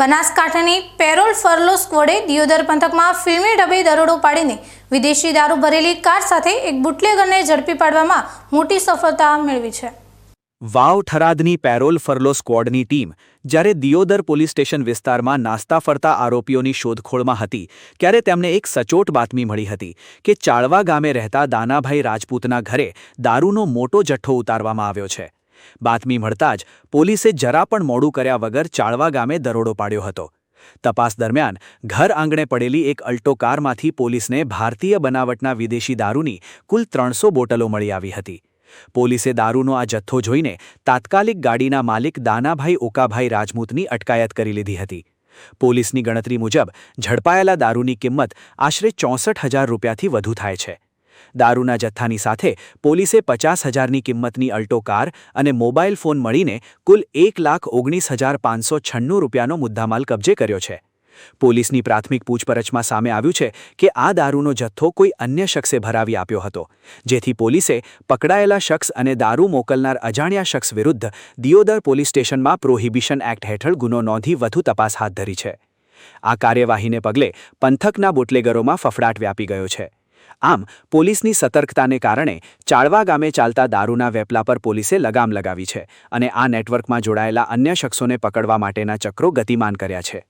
બનાસકાંઠાની parole furlough સ્ક્વોડે Deodar પંથકમાં ફિલ્મી ઢબે દરોડો પાડીને વિદેશી દારૂ ભરેલી કાર સાથે એક બુટલેગરને ઝડપી પાડવામાં મોટી સફળતા મેળવી છે। વાવ થરાદની પેરોલ ફરલો સ્ક્વોડની ટીમ જ્યારે દિયોદર પોલીસ સ્ટેશન વિસ્તારમાં નાસ્તા ફરતા આરોપીઓની શોધખોળમાં હતી ત્યારે તેમને એક સચોટ બાતમી મળી હતી કે ચાળવા ગામે રહેતા દાનાભાઈ રાજપૂતના ઘરે દારૂનો મોટો જથ્થો ઉતારવામાં આવ્યો છે। બાતમી મળતા જ પોલીસે જરા પણ મોડું કર્યા વગર ચાળવા ગામે દરોડો પાડ્યો હતો। તપાસ દરમિયાન ઘર આંગણે પડેલી એક અલ્ટો કારમાંથી પોલીસને ભારતીય બનાવટના વિદેશી દારૂની કુલ 300 બોટલો મળી આવી હતી। પોલીસે દારૂનો આ જથ્થો જોઈને તાત્કાલિક ગાડીના માલિક દાનાભાઈ ઓકાભાઈ રાજપૂતની અટકાયત કરી લીધી હતી। પોલીસની ગણતરી મુજબ ઝડપાયેલા દારૂની કિંમત આશરે 64,000 રૂપિયાથી વધુ થાય છે। દારૂના જથ્થાની સાથે પોલીસે 50,000ની કિંમતની અલ્ટો કાર અને મોબાઈલ ફોન મળીને કુલ 1,19,596 રૂપિયાનો મુદ્દામાલ કબજે કર્યો છે। પોલીસની પ્રાથમિક પૂછપરછમાં સામે આવ્યું છે કે આ દારૂનો જથ્થો કોઈ અન્ય શખ્સે ભરાવી આપ્યો હતો, જેથી પોલીસે પકડાયેલા શખ્સ અને દારૂ મોકલનાર અજાણ્યા શખ્સ વિરુદ્ધ દિયોદર પોલીસ સ્ટેશનમાં પ્રોહિબિશન એક્ટ હેઠળ ગુનો નોંધી વધુ તપાસ હાથ ધરી છે। આ કાર્યવાહીને પગલે પંથકના બુટલેગરોમાં ફફડાટ વ્યાપી ગયો છે। આમ પોલીસની સતર્કતાને કારણે ચાળવા ગામે ચાલતા દારૂના વેપલા પર પોલીસે લગામ લગાવી છે અને આ નેટવર્કમાં જોડાયેલા અન્ય શખ્સોને પકડવા માટેના ચક્રો ગતિમાન કર્યા છે।